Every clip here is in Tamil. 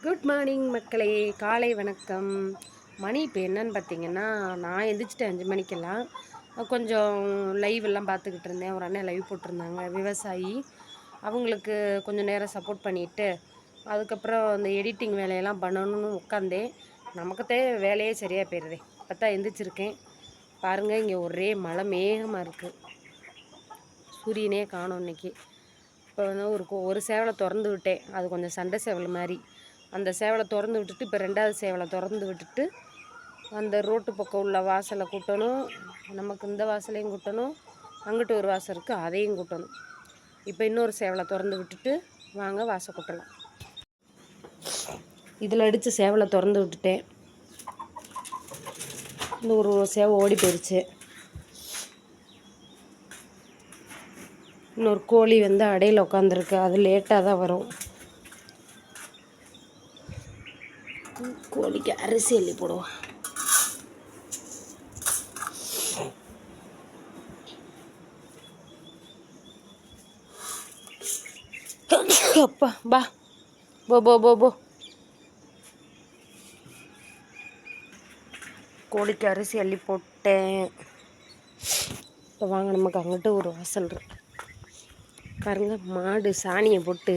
குட் மார்னிங் மக்களே, காலை வணக்கம். மணி இப்போ என்னன்னு பார்த்தீங்கன்னா, நான் எந்திரிச்சிட்டேன் 5 மணிக்கெல்லாம். கொஞ்சம் லைவ் எல்லாம் பார்த்துக்கிட்டு இருந்தேன். ஒரு அண்ணன் லைவ் போட்டிருந்தாங்க, விவசாயி. அவங்களுக்கு கொஞ்சம் நேரம் சப்போர்ட் பண்ணிவிட்டு, அதுக்கப்புறம் அந்த எடிட்டிங் வேலையெல்லாம் பண்ணணும்னு உட்காந்தேன். நமக்கு வேலையே சரியாக போயிடுதே. இப்போ தான் எந்திரிச்சிருக்கேன். பாருங்கள், இங்கே ஒரே மழை மேகமாக இருக்குது. சூரியனே காணோம் இன்னைக்கு. இப்போ வந்து ஒரு சேவலை திறந்து விட்டேன். அது கொஞ்சம் சண்டை சேவல் மாதிரி. அந்த சேவலை திறந்து விட்டுட்டு இப்போ 2வது சேவலை திறந்து விட்டுட்டு அந்த ரோட்டு பக்கம் உள்ள வாசலை கூட்டணும். நமக்கு இந்த வாசலையும் கூட்டணும், அங்கிட்டு ஒரு வாசல் இருக்குது, அதையும் கூட்டணும். இப்போ இன்னொரு சேவலை திறந்து விட்டுட்டு வாங்க வாசல் கூட்டலாம். இதில் அடித்து சேவலை திறந்து விட்டுட்டேன். இந்த ஒரு சேவை ஓடி போயிடுச்சு. இன்னொரு கோழி வந்து அடையில் உட்காந்துருக்கு, அது லேட்டாக தான் வரும். கோழிக்கு அரிசி அள்ளி போடுவோம். அப்பா பா போ போ போ போ கோழிக்கு அரிசி அள்ளி போட்டேன். இப்போ வாங்க, நமக்கு அங்கிட்ட ஒரு வாசல் இருக்கு பாருங்க. மாடு சாணியை போட்டு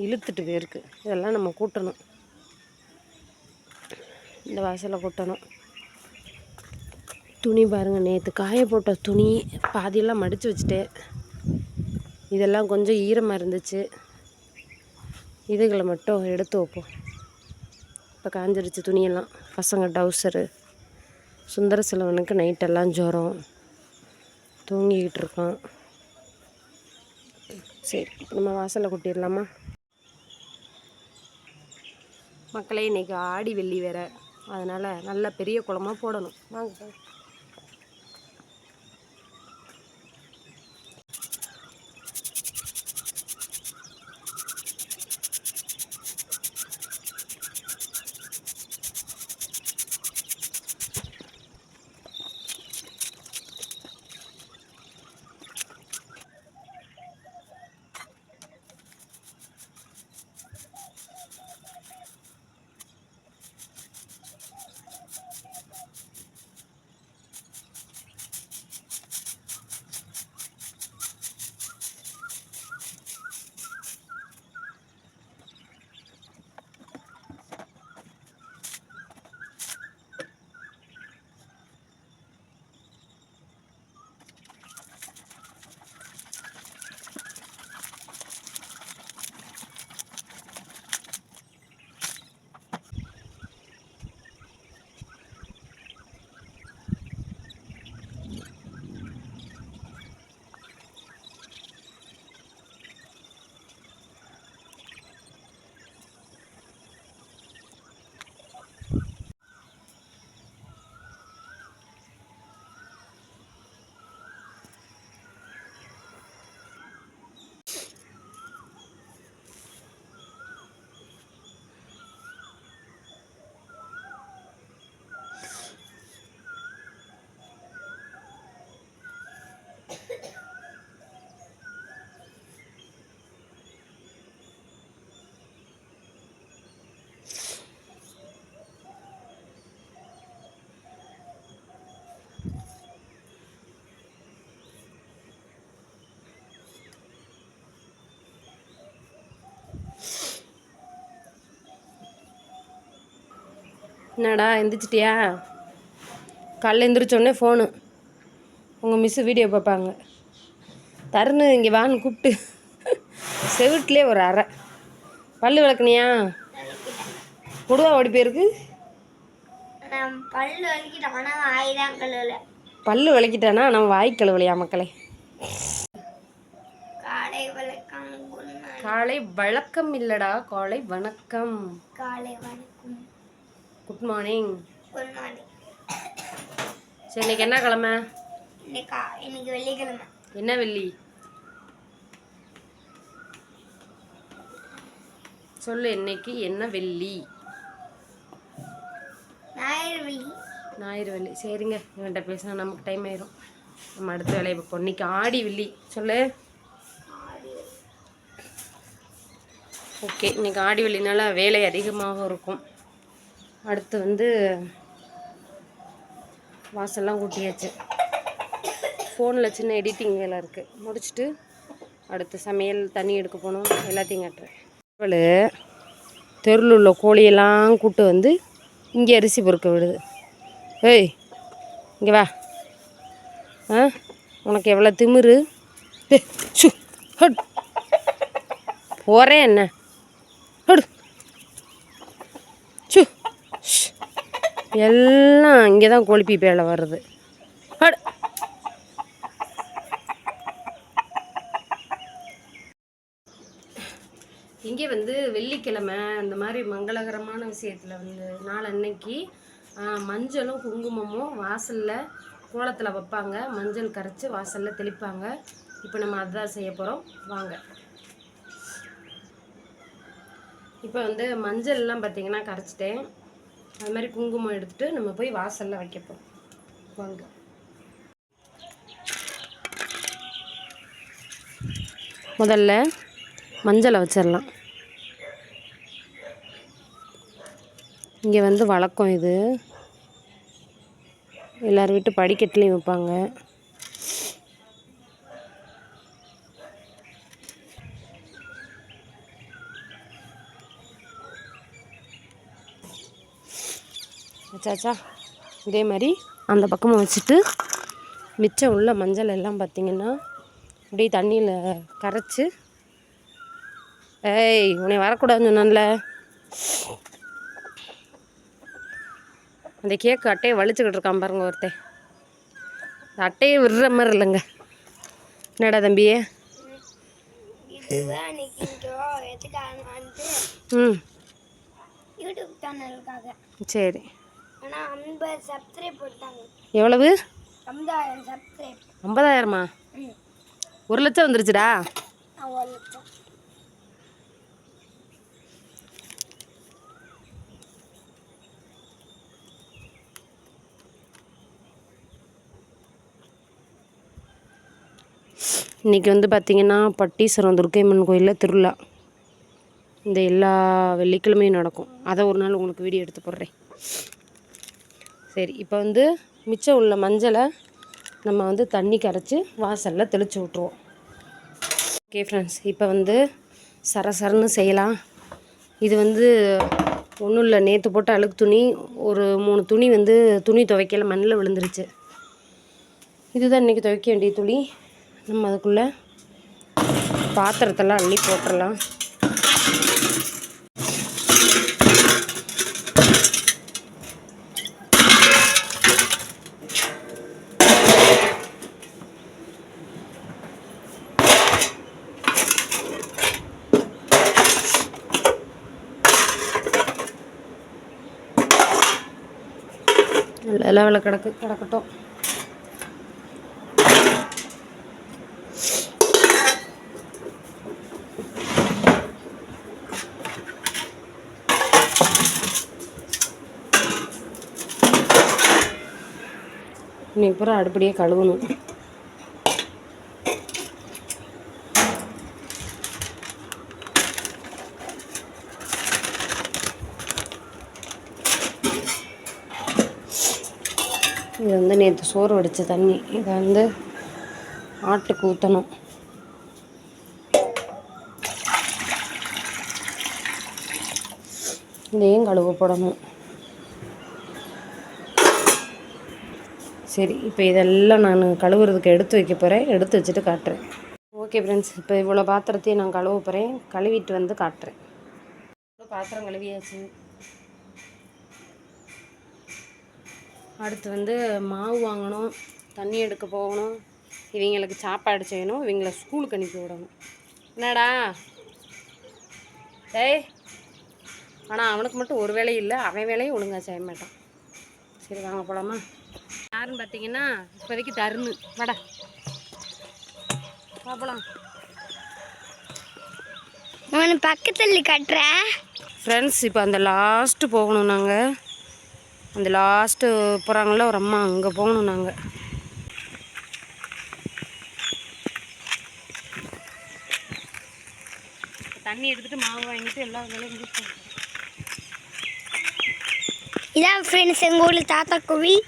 இழுத்துட்டு போயிருக்கு. இதெல்லாம் நம்ம கூட்டணும். இந்த வாசலை கூட்டணும். துணி பாருங்கள், நேற்று காய போட்ட துணி பாதியெல்லாம் மடித்து வச்சுட்டேன். இதெல்லாம் கொஞ்சம் ஈரமாக இருந்துச்சு, இதுகளை மட்டும் எடுத்து வைப்போம். இப்போ காஞ்சிருச்சு துணியெல்லாம். பசங்க டவுசரு. சுந்தர செல்வனுக்கு நைட்டெல்லாம் ஜுரம், தூங்கிக்கிட்டு இருக்கான். சரி, நம்ம வாசலை கூட்டிடலாமா மக்களே? இன்றைக்கி ஆடி வெள்ளி வேறு, அதனால் நல்ல பெரிய குளமா போடணும். வாங்க. என்னடா எந்திரிச்சிட்டியா? காலைல எந்திரிச்சோடனே ஃபோனு. உங்கள் மிஸ்ஸு வீடியோ பார்ப்பாங்க. தருணு இங்கே வான்னு கூப்பிட்டு செவிட்லேயே ஒரு அறை. பல்லு விளக்குனியா? கொடுவா ஓடி போயிருக்கு. பல்லு விளக்கிட்டானா நம்ம வாய் கழுவலையா மக்களே? காலை வழக்கம் இல்லடா, காலை வணக்கம். காலை வணக்கம். Good morning. Good morning. சரி, இன்னைக்கு என்ன கிழமை? இன்னைக்கு வெள்ளிக்கிழமை. என்ன வெள்ளி சொல்லு? இன்னைக்கு என்ன வெள்ளி? ஞாயிறு வெள்ளி. சரிங்க, இவன்கிட்ட பேசினா நமக்கு டைம் ஆயிரும். நம்ம அடுத்த வேலையை பார்ப்போம். இன்னைக்கு ஆடி வெள்ளி சொல்லு. ஓகே, இன்றைக்கி ஆடி வெள்ளினால வேலை அதிகமாக இருக்கும். அடுத்து வந்து வாசல்லாம் கூட்டியாச்சு. ஃபோனில் சின்ன எடிட்டிங் வேலை இருக்குது, முடிச்சுட்டு அடுத்து சமையல், தண்ணி எடுக்க போகணும், எல்லாத்தையும் காட்டுறேன். அவள் தெருவில் உள்ள கோழியெல்லாம் கூட்டு வந்து இங்கே அரிசி பொறுக்க விடுது. ஏய், இங்கே வா. உனக்கு எவ்வளோ திமிரு? போகிறேன் என்ன எல்லாம் இங்கே தான் கோழிப்பி பேலை வருது. இங்கே வந்து வெள்ளிக்கிழமை அந்த மாதிரி மங்களகரமான விஷயத்தில் வந்து நாள் அன்னைக்கு மஞ்சளும் குங்குமமும் வாசலில் கோலத்தில் வைப்பாங்க. மஞ்சள் கரைச்சி வாசலில் தெளிப்பாங்க. இப்போ நம்ம அதுதான் செய்ய போகிறோம், வாங்க. இப்போ வந்து மஞ்சள்லாம் பார்த்திங்கன்னா கரைச்சிட்டேன். அது மாதிரி குங்குமம் எடுத்துகிட்டு நம்ம போய் வாசலில் வைக்க போகிறோம், வாங்க. முதல்ல மஞ்சளை வச்சிடலாம். இங்கே வந்து வழக்கம், இது எல்லார் வீட்டு படிக்கட்டுலேயும் வைப்பாங்க. வச்சாச்சா? இதே மாதிரி அந்த பக்கமாக வச்சுட்டு மிச்சம் உள்ள மஞ்சள் எல்லாம் பார்த்திங்கன்னா அப்படியே தண்ணியில் கரைச்சி, ஏய் உன்னை வரக்கூடாதுன்னு சொன்னான்ல, அந்த கேக்கு அட்டையை வலிச்சுக்கிட்டு இருக்கான் பாருங்க ஒருத்தன். இந்த அட்டையை விடுற மாதிரி இல்லைங்க. என்னடா தம்பியே? சரி, எவ்வளவு? 50,000மா? 1 லட்சம் வந்துருச்சுடா. இன்றைக்கி வந்து பார்த்திங்கன்னா பட்டீஸ்வரம் துர்க்கைம்மன் கோயிலில் திருவிழா. இந்த எல்லா வெள்ளிக்கிழமையும் நடக்கும். அதை ஒரு நாள் உங்களுக்கு வீடியோ எடுத்து போடுறேன். சரி, இப்போ வந்து மிச்சம் உள்ள மஞ்சளை நம்ம வந்து தண்ணி கரைச்சி வாசலில் தெளித்து விட்ருவோம். ஓகே ஃப்ரெண்ட்ஸ், இப்போ வந்து சரசரன்னு செய்யலாம். இது வந்து ஒன்றும் இல்லை, நேற்று போட்ட அழுக்கு துணி ஒரு 3 துணி வந்து துணி துவைக்கல, மண்ணில் விழுந்துருச்சு. இதுதான் இன்றைக்கி துவைக்க வேண்டிய துணி. நம்ம அதுக்குள்ளே பாத்திரத்தெல்லாம் அள்ளி போட்டுடலாம். லெவலில் கிடக்கட்டும். இன்னைக்கு பூரா அடுப்படியே கழுவணும். இது வந்து நேற்று சோறு வடித்த தண்ணி, இதை வந்து ஆட்டுக்கு ஊற்றணும். இதையும் கழுவ போடணும். சரி, இப்போ இதெல்லாம் நான் கழுவுறதுக்கு எடுத்து வைக்க போகிறேன். எடுத்து வச்சுட்டு காட்டுறேன். ஓகே ஃப்ரெண்ட்ஸ், இப்போ இவ்வளோ பாத்திரத்தையும் நான் கழுவ போகிறேன். கழுவிட்டு வந்து காட்டுறேன். பாத்திரம் கழுவியாச்சு. அடுத்து வந்து மாவு வாங்கணும், தண்ணி எடுக்க போகணும், இவங்களுக்கு சாப்பாடு செய்யணும், இவங்கள ஸ்கூலுக்கு அனுப்பி விடணும். என்னடா டேய்? ஆனால் அவனுக்கு மட்டும் ஒரு வேலையும் இல்லை, அவன் வேலையும் ஒழுங்காக செய்ய மாட்டான். சரி வாங்க போகலாமா? யாருன்னு பார்த்தீங்கன்னா இப்போதைக்கு தருணு. வாடா பார்ப்பலாம். அவனு பக்கத்தில் கட்டுறேன் ஃப்ரெண்ட்ஸ். இப்போ அந்த லாஸ்ட்டு போகணும். நாங்கள் அந்த லாஸ்ட்டு போகிறாங்கள ஒரு அம்மா, அங்கே போகணும். நாங்கள் தண்ணி எடுத்துகிட்டு மாவு வாங்கிட்டு எல்லா வேலையும் முடிச்சு. இதான் ஃப்ரெண்ட்ஸ் எங்கள் ஊரில் தாத்தா கோவில்.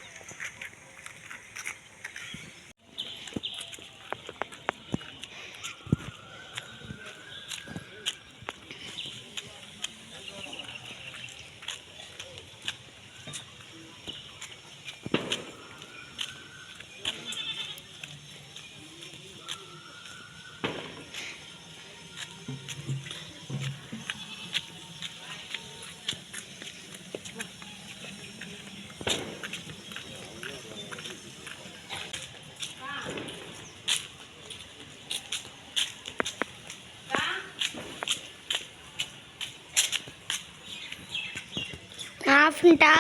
ஆஃப்ன்ட்டா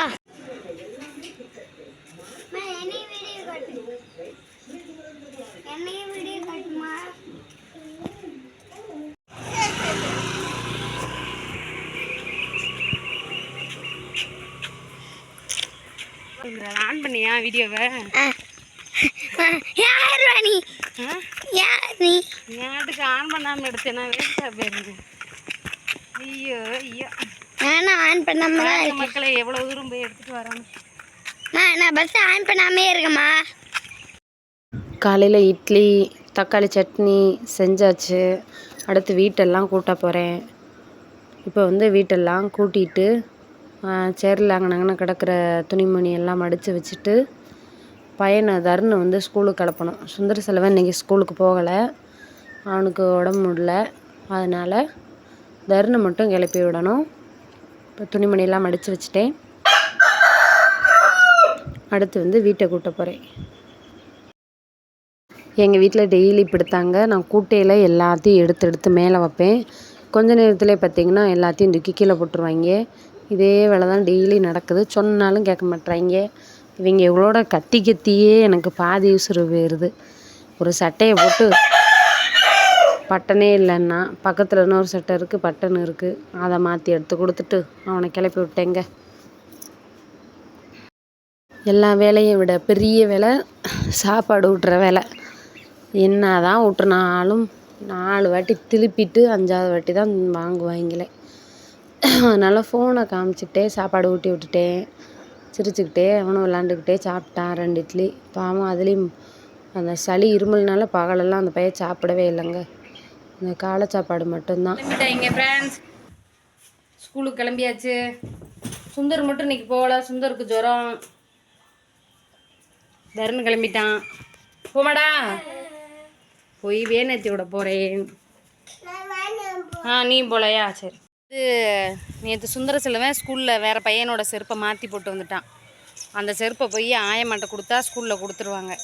ஆன் பண்ணியா வீடியோவை? யார் நீ? யார் நீ? நேரத்துக்கு ஆன் பண்ணாமல் எடுத்தேன்னா வேஸ்ட்டாக போயிருது. ஐயோ ஐயோ, நான் ஆன் பண்ணாம மக்களை எவ்வளோ தூரம் போய் எடுத்துகிட்டு வராங்க. நான் பஸ் ஆன் பண்ணாமே இருக்கேம்மா. காலையில் இட்லி தக்காளி சட்னி செஞ்சாச்சு. அடுத்து வீட்டெல்லாம் கூட்ட போகிறேன். இப்போ வந்து வீட்டெல்லாம் கூட்டிட்டு சேரில் அங்கனங்கன்னு கிடக்கிற துணிமணி எல்லாம் மடித்து வச்சுட்டு பையனை தருணை வந்து ஸ்கூலுக்கு கிளப்பணும். சுந்தர செல்வன் இன்றைக்கி ஸ்கூலுக்கு போகலை, அவனுக்கு உடம்பு முடியல. அதனால் தருணை மட்டும் கிளப்பி விடணும். இப்போ துணிமணியெல்லாம் மடித்து வச்சுட்டேன். அடுத்து வந்து வீட்டை கூட்ட போகிறேன். எங்கள் வீட்டில் டெய்லி இப்படித்தாங்க. நான் கூட்டையில் எல்லாத்தையும் எடுத்து மேலே வைப்பேன். கொஞ்ச நேரத்துலேயே பார்த்திங்கன்னா எல்லாத்தையும் தூக்கி கீழே போட்டுருவாங்க. இதே வேலை தான் டெய்லி நடக்குது. சொன்னாலும் கேட்க மாட்றாங்க. இவங்க இவங்களோட கத்தியே எனக்கு பாதி உசுறு போயிடுது. ஒரு சட்டையை போட்டு பட்டனே இல்லைன்னா பக்கத்தில் இன்னொரு சட்டை இருக்குது, பட்டன் இருக்குது, அதை மாற்றி எடுத்து கொடுத்துட்டு அவனை கிளப்பி விட்டேங்க. எல்லா வேலையும் விட பெரிய வேலை சாப்பாடு ஊட்டுற வேலை. என்ன தான் ஊட்டினாலும் 4 வாட்டி திருப்பிட்டு 5ஆவது வாட்டி தான் வாங்குவாங்களே. அதனால் ஃபோனை காமிச்சிக்கிட்டே சாப்பாடு ஊட்டி விட்டுட்டேன். சிரிச்சுக்கிட்டே அவனும் விளாண்டுக்கிட்டே சாப்பிட்டான் 2 இட்லி. பாவம் அதுலேயும் அந்த சளி இருமல்னால பகலெல்லாம் அந்த பையன் சாப்பிடவே இல்லைங்க. இந்த காலை சாப்பாடு மட்டும்தான். கிளம்பிட்டாங்க ஃப்ரெண்ட்ஸ், ஸ்கூலுக்கு கிளம்பியாச்சு. சுந்தர் மட்டும் இன்றைக்கி போகல, சுந்தருக்கு ஜுரம். தருண் கிளம்பிட்டான். போமாடா, போய் வேணேத்தி விட போகிறேன். நீ போலையா? சரி. இது நேற்று சுந்தர செல்வன் ஸ்கூலில் வேறு பையனோட செருப்பை மாற்றி போட்டு வந்துட்டான். அந்த செருப்பை போய் ஆயம்மாட்ட கொடுத்தா ஸ்கூலில் கொடுத்துருவாங்க.